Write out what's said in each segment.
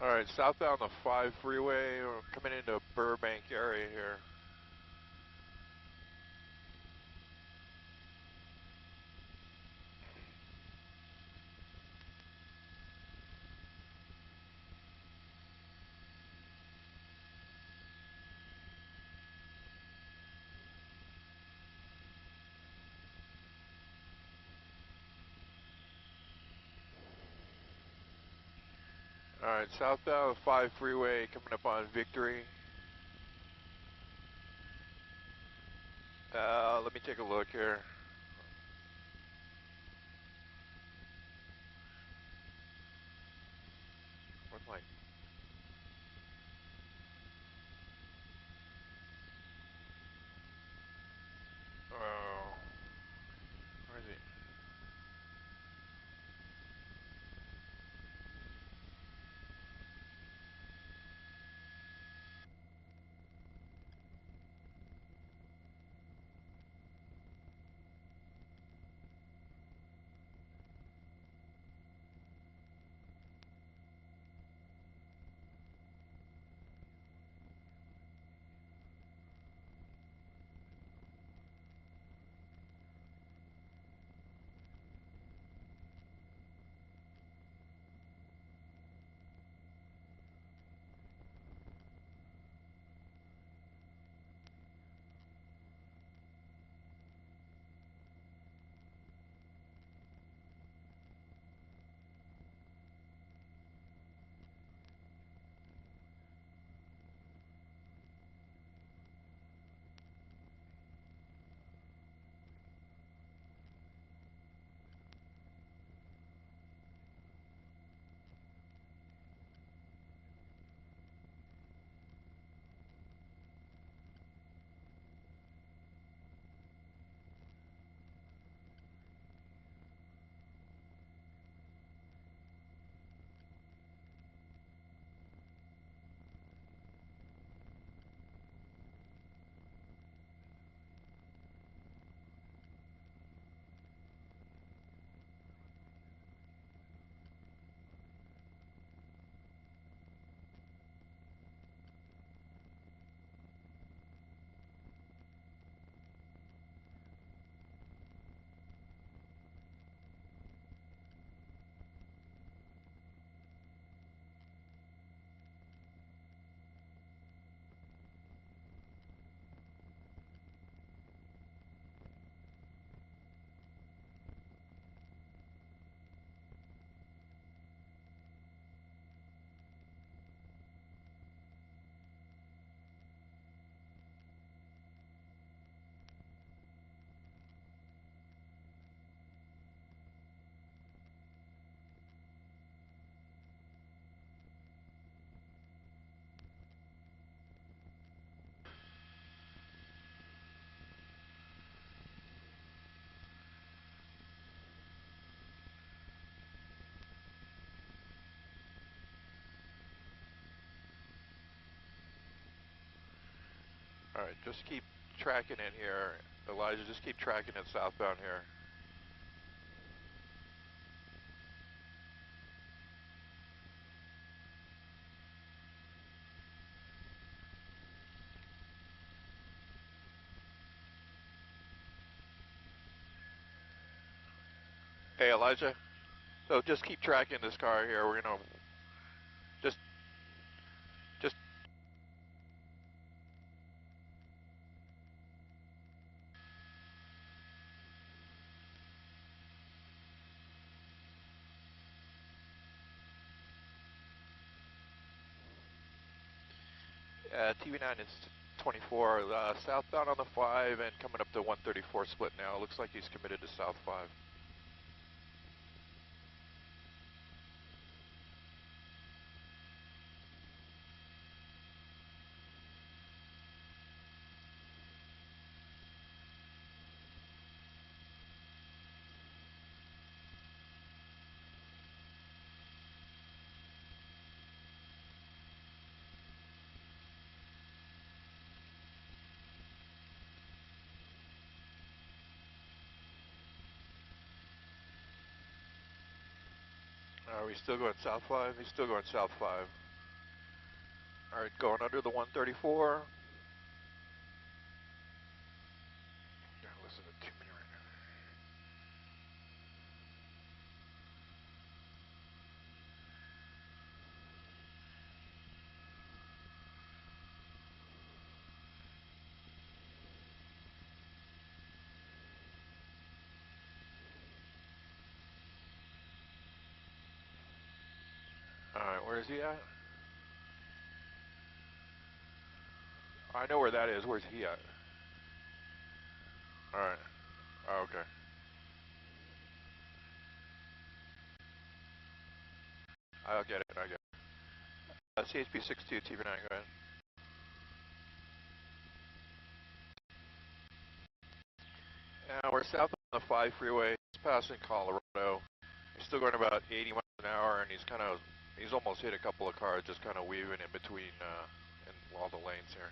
Alright, southbound the 5 freeway, we're coming into Burbank area here. Alright, southbound 5 freeway coming up on Victory. Let me take a look here. Where's my... Oh... Where is he? Alright, just keep tracking in here. Elijah, just keep tracking it southbound here. Hey, Elijah. So just keep tracking this car here. We're gonna just just 9 is 24. Southbound on the 5 and coming up to 134 split now. Looks like he's committed to South 5. Are we still going South 5? He's still going South 5. All right, going under the 134. Yeah, listen to 2 minute right now. All right, where is he at? I know where that is. Where's he at? All right. Oh, okay. I'll get it. I get it. CHP 62 TV9. Go ahead. We're south on the 5 freeway. He's passing Colorado. He's still going about 80 miles an hour, and he's almost hit a couple of cars, just kind of weaving in between in all the lanes here.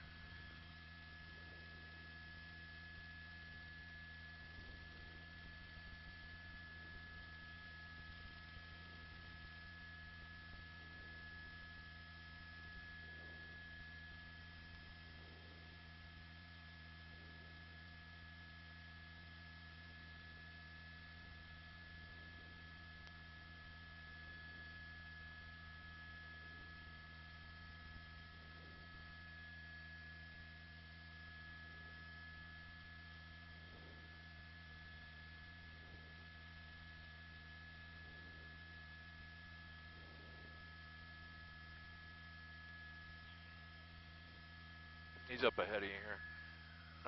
He's up ahead of you here.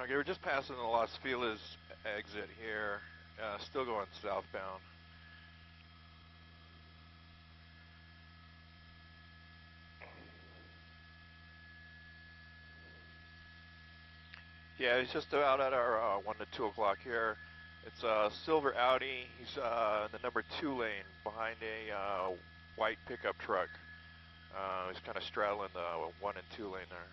Okay, we're just passing the Los Feliz exit here. Still going southbound. Yeah, he's just about at our 1 to 2 o'clock here. It's a silver Audi. He's in the number 2 lane behind a white pickup truck. He's kind of straddling the 1 and 2 lane there.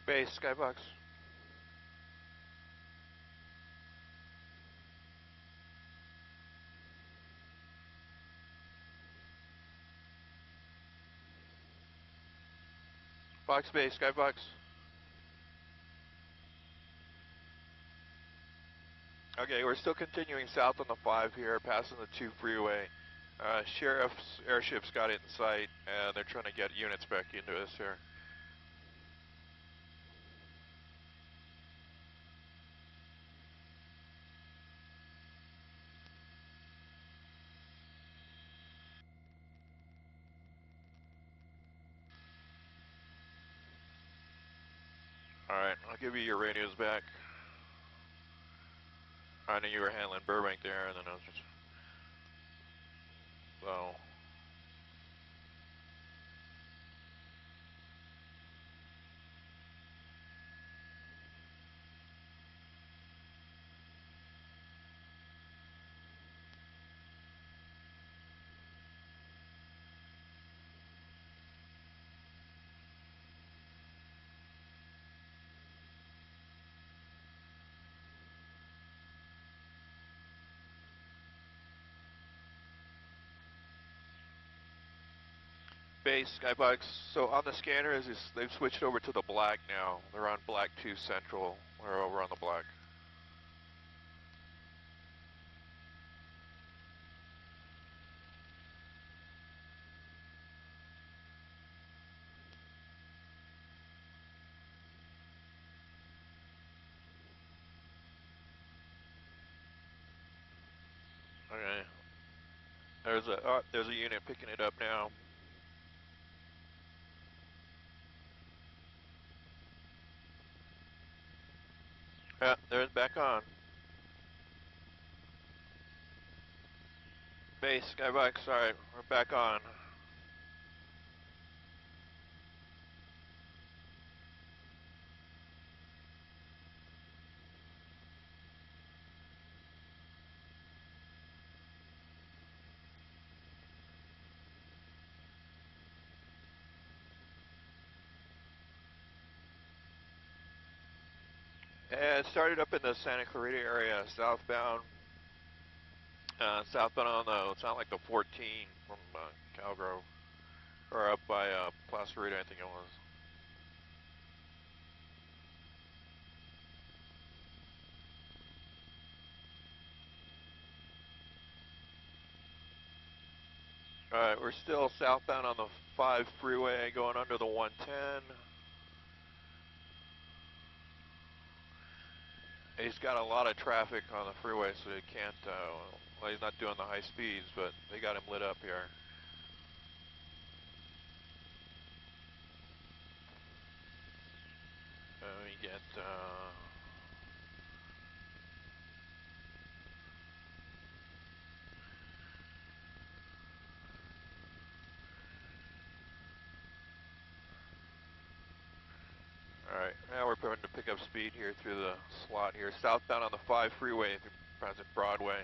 Base, Skybox. Box base, Skybox. Okay, we're still continuing south on the 5 here, passing the 2 freeway. Sheriff's airship's got it in sight, and they're trying to get units back into us here. Alright, I'll give you your radios back. I knew you were handling Burbank there, and then I was just... So... Base, Skybox. So on the scanners, they've switched over to the black now. They're on black 2 central. We're over on the black. Okay. There's a unit picking it up now. Yeah, there's back on. Base, Skybox, alright, we're back on. And it started up in the Santa Clarita area, southbound. Southbound on the, it's not like the 14 from Calgrove. Or up by Placerita, I think it was. Alright, we're still southbound on the 5 freeway, going under the 110. He's got a lot of traffic on the freeway, so he can't, well, he's not doing the high speeds, but they got him lit up here. Let me get, alright, now we're going to pick up speed here through the slot here. Southbound on the 5 freeway through President Broadway.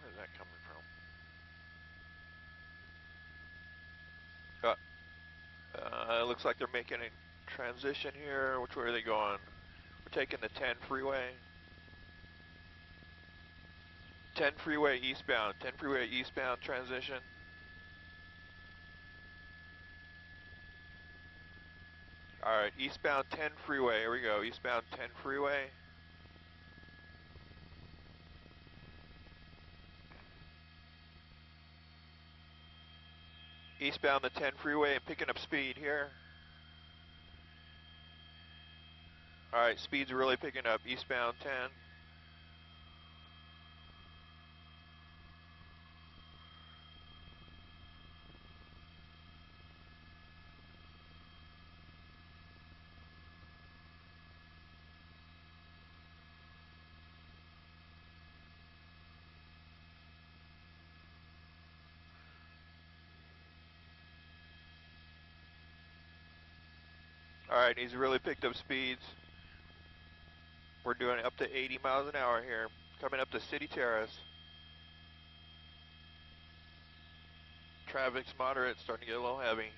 Where's that coming from? It looks like they're making a transition here. Which way are they going? We're taking the 10 freeway. 10 freeway eastbound. 10 freeway eastbound transition. Alright, eastbound 10 freeway. Here we go. Eastbound 10 freeway. Eastbound the 10 freeway and picking up speed here. Alright, speed's really picking up. Eastbound 10. Alright, he's really picked up speeds. We're doing up to 80 miles an hour here. Coming up to City Terrace. Traffic's moderate, starting to get a little heavy.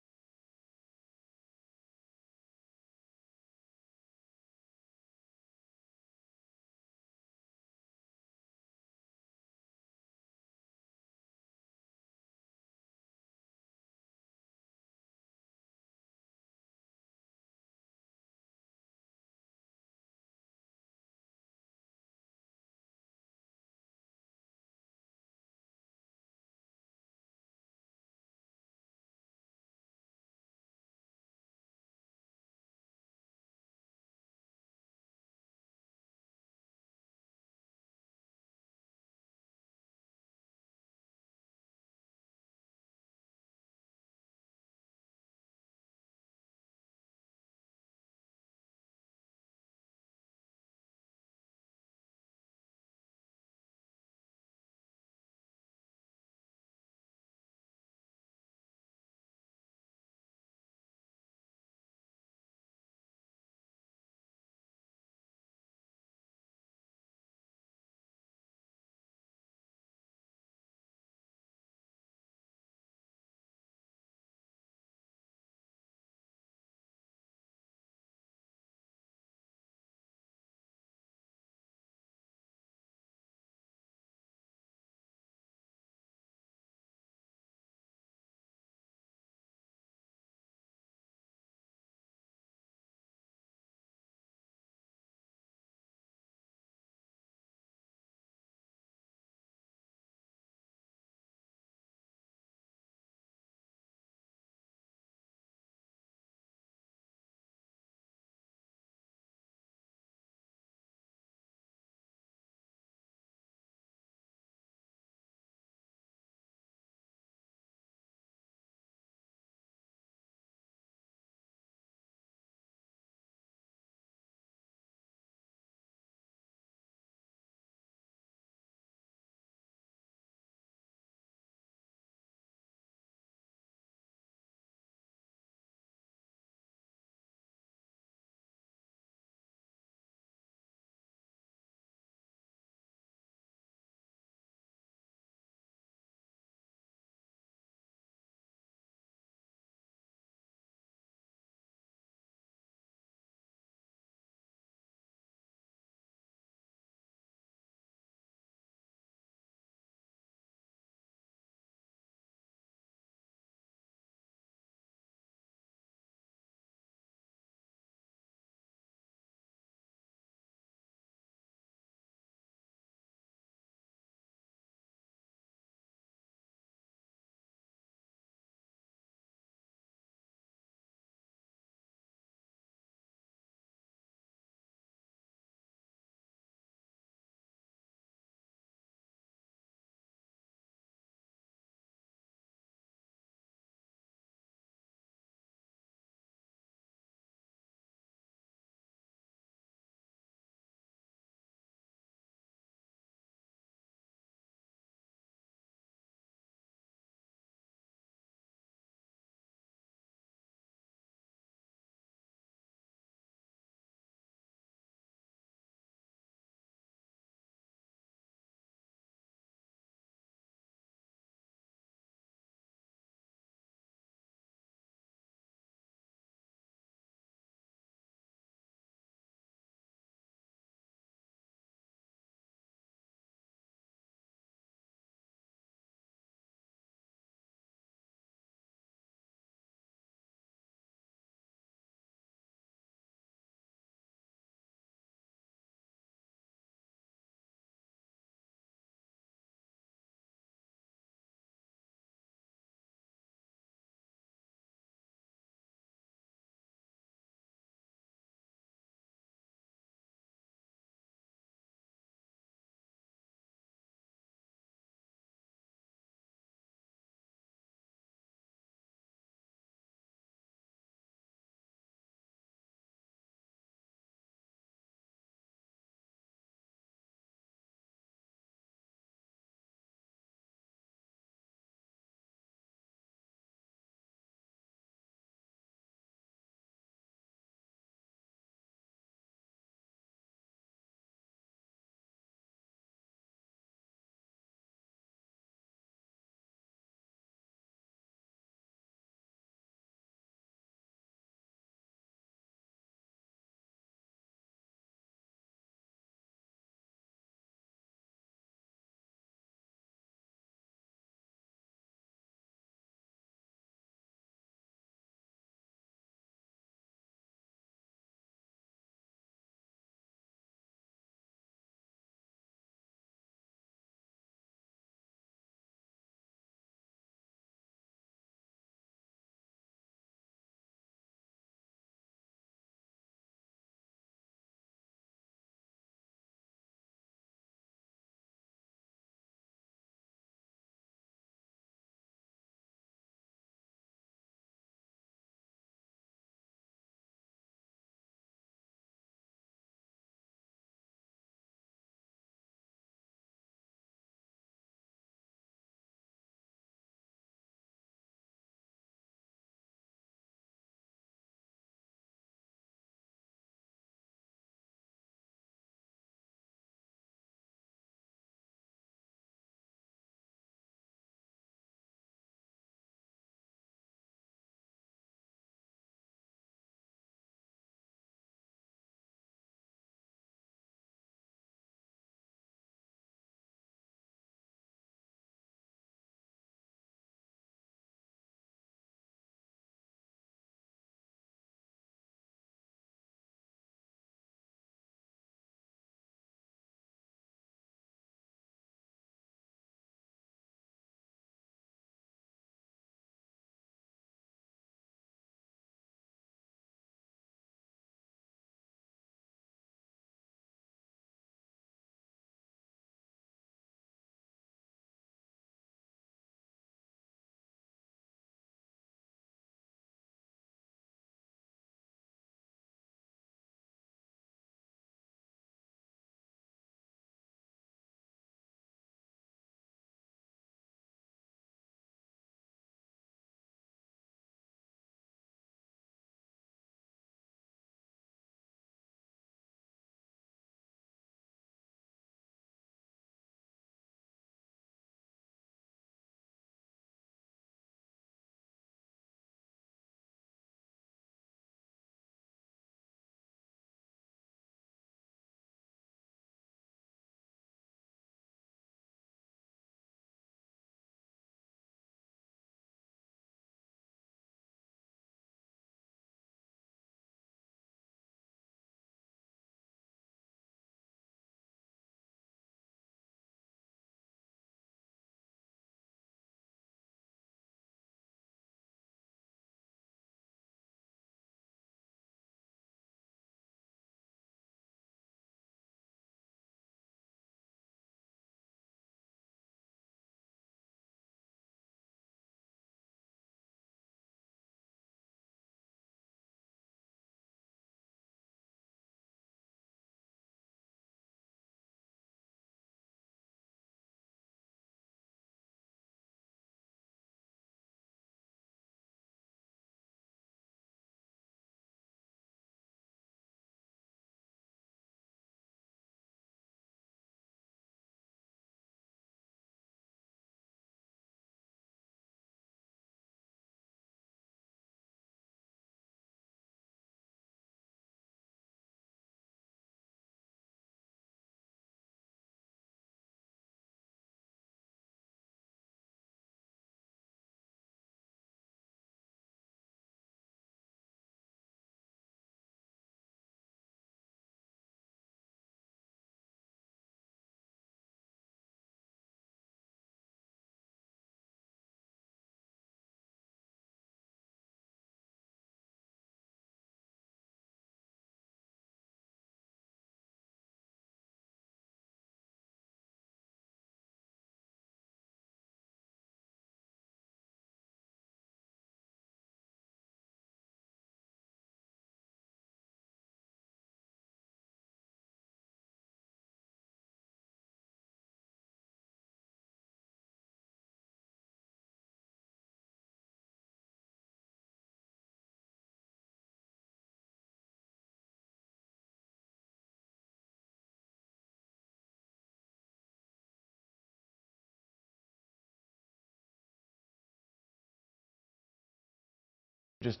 just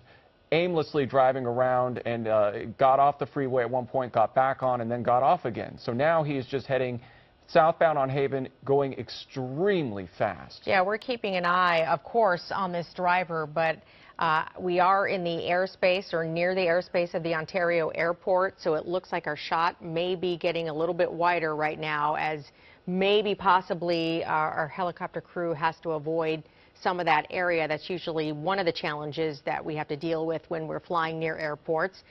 aimlessly driving around and got off the freeway at one point, got back on, and then got off again. So now he is just heading southbound on Haven, going extremely fast. Yeah, we're keeping an eye, of course, on this driver, but we are in the airspace or near the airspace of the Ontario airport, so it looks like our shot may be getting a little bit wider right now, as maybe possibly our helicopter crew has to avoid some of that area. That's usually one of the challenges that we have to deal with when we're flying near airports.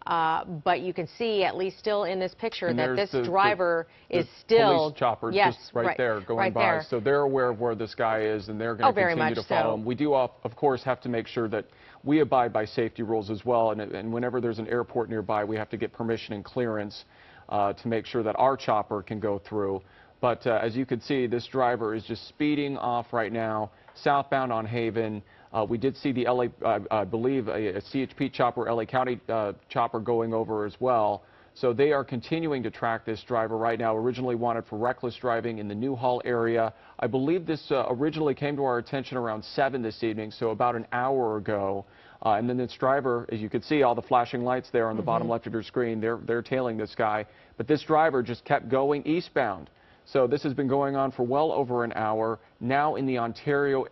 But you can see, at least still in this picture, that this driver is still... police chopper, yes, just right there going right by. There. So they're aware of where this guy is, and they're going to continue to follow him. We do, of course, have to make sure that we abide by safety rules as well. And whenever there's an airport nearby, we have to get permission and clearance to make sure that our chopper can go through. But as you can see, this driver is just speeding off right now, southbound on Haven. We did see the LA, I believe, a CHP chopper, LA County chopper going over as well. So they are continuing to track this driver right now, originally wanted for reckless driving in the Newhall area. I believe this originally came to our attention around 7 this evening, so about an hour ago. And then this driver, as you can see, all the flashing lights there on the bottom left of your screen, they're tailing this guy. But this driver just kept going eastbound. So this has been going on for well over an hour, now in the Ontario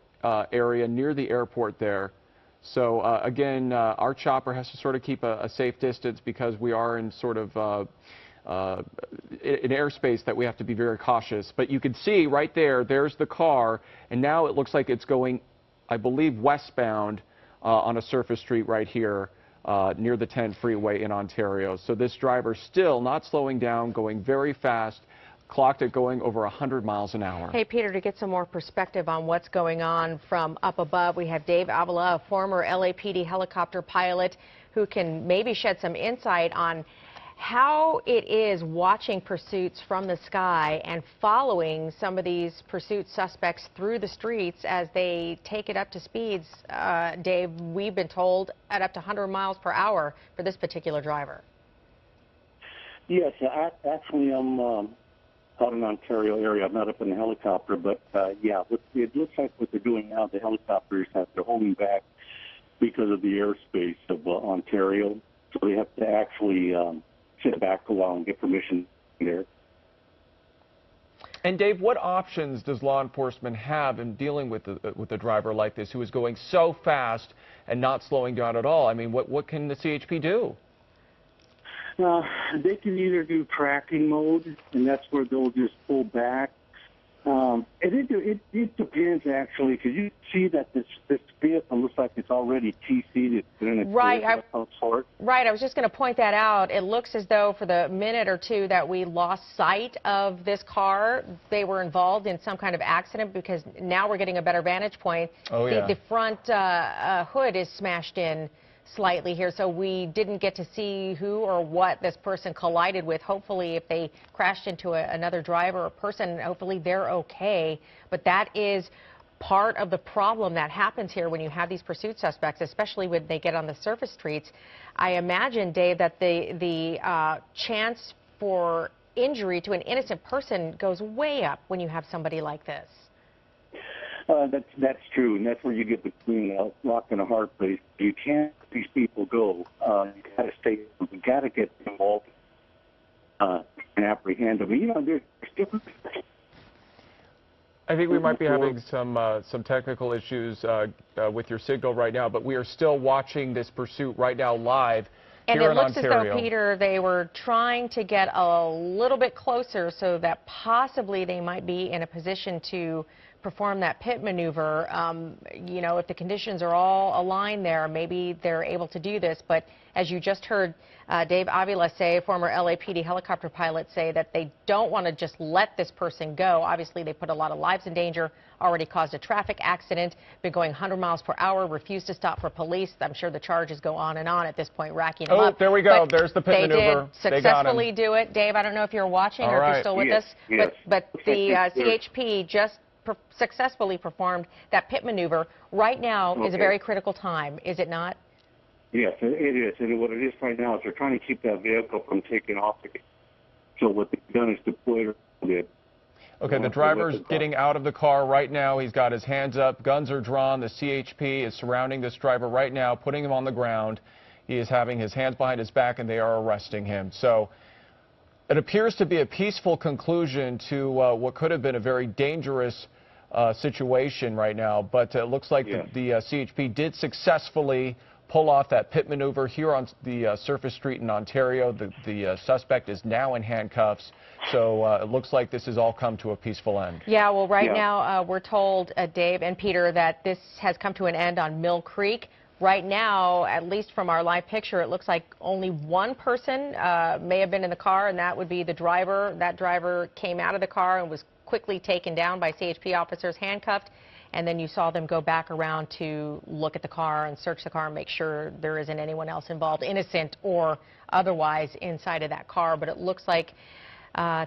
area near the airport there. So again, our chopper has to sort of keep a safe distance because we are in sort of an airspace that we have to be very cautious. But you can see right there, there's the car, and now it looks like it's going, I believe, westbound on a surface street right here near the 10 freeway in Ontario. So this driver still not slowing down, going very fast, clocked it going over 100 miles an hour. Hey, Peter, to get some more perspective on what's going on from up above, we have Dave Avila, a former LAPD helicopter pilot, who can maybe shed some insight on how it is watching pursuits from the sky and following some of these pursuit suspects through the streets as they take it up to speeds, Dave, we've been told, at up to 100 miles per hour for this particular driver. Yes, actually, I'm out in the Ontario area. I'm not up in the helicopter, but yeah, it looks like what they're doing now, the helicopters they're holding back because of the airspace of Ontario. So they have to actually sit back a while and get permission there. And Dave, what options does law enforcement have in dealing with a driver like this who is going so fast and not slowing down at all? I mean, what can the CHP do? They can either do tracking mode, and that's where they'll just pull back. It depends, actually, because you see that this vehicle looks like it's already TC'd. It's in a right. of sort. Right. I was just going to point that out. It looks as though for the minute or two that we lost sight of this car, they were involved in some kind of accident, because now we're getting a better vantage point. Oh, yeah. The front hood is smashed in slightly here, so we didn't get to see who or what this person collided with. Hopefully, if they crashed into another driver or person, hopefully they're okay. But that is part of the problem that happens here when you have these pursuit suspects, especially when they get on the surface streets. I imagine, Dave, that the chance for injury to an innocent person goes way up when you have somebody like this. That's true, and that's where you get between a rock and a hard place. You can't let these people go. You got to stay. You got to get involved and apprehend them. You know, there's different. I think we might be having some technical issues with your signal right now, but we are still watching this pursuit right now live. And it looks as though, Peter, they were trying to get a little bit closer so that possibly they might be in a position to perform that pit maneuver. You know, if the conditions are all aligned there, maybe they're able to do this. But as you just heard Dave Avila say, former LAPD helicopter pilot, say that they don't want to just let this person go. Obviously, they put a lot of lives in danger, already caused a traffic accident, been going 100 miles per hour, refused to stop for police. I'm sure the charges go on and on at this point, racking them up. Oh, there we go. But there's the pit maneuver. They did successfully do it. Dave, I don't know if you're watching or if you're still with us, but the CHP just successfully performed that pit maneuver. Right now is a very critical time, is it not? Yes, it is. And what it is right now is they're trying to keep that vehicle from taking off again. So what they've done is deploy it a bit. Okay, the driver's getting out of the car right now. He's got his hands up, guns are drawn. The CHP is surrounding this driver right now, putting him on the ground. He is having his hands behind his back, and they are arresting him. So it appears to be a peaceful conclusion to what could have been a very dangerous situation right now. But it looks like the CHP did successfully pull off that pit maneuver here on the surface street in Ontario. The suspect is now in handcuffs. So it looks like this has all come to a peaceful end. Yeah, well, right now we're told, Dave and Peter, that this has come to an end on Mill Creek. Right now, at least from our live picture, it looks like only one person may have been in the car, and that would be the driver. That driver came out of the car and was quickly taken down by CHP officers, handcuffed, and then you saw them go back around to look at the car and search the car and make sure there isn't anyone else involved, innocent or otherwise, inside of that car. But it looks like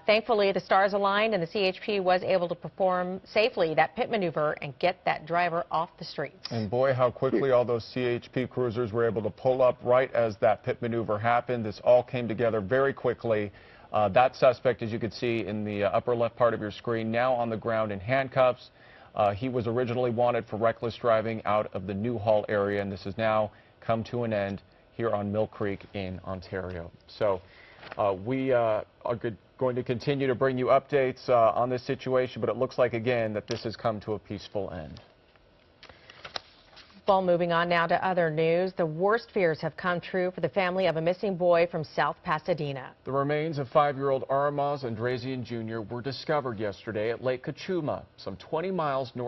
thankfully, the stars aligned and the CHP was able to perform safely that pit maneuver and get that driver off the streets. And boy, how quickly all those CHP cruisers were able to pull up right as that pit maneuver happened. This all came together very quickly. That suspect, as you can see in the upper left part of your screen, now on the ground in handcuffs. He was originally wanted for reckless driving out of the Newhall area, and this has now come to an end here on Mill Creek in Ontario. So we are going to continue to bring you updates on this situation, but it looks like, again, that this has come to a peaceful end. Well, moving on now to other news. The worst fears have come true for the family of a missing boy from South Pasadena. The remains of 5-year-old Aramaz Andresian Jr. were discovered yesterday at Lake Cachuma, some 20 miles north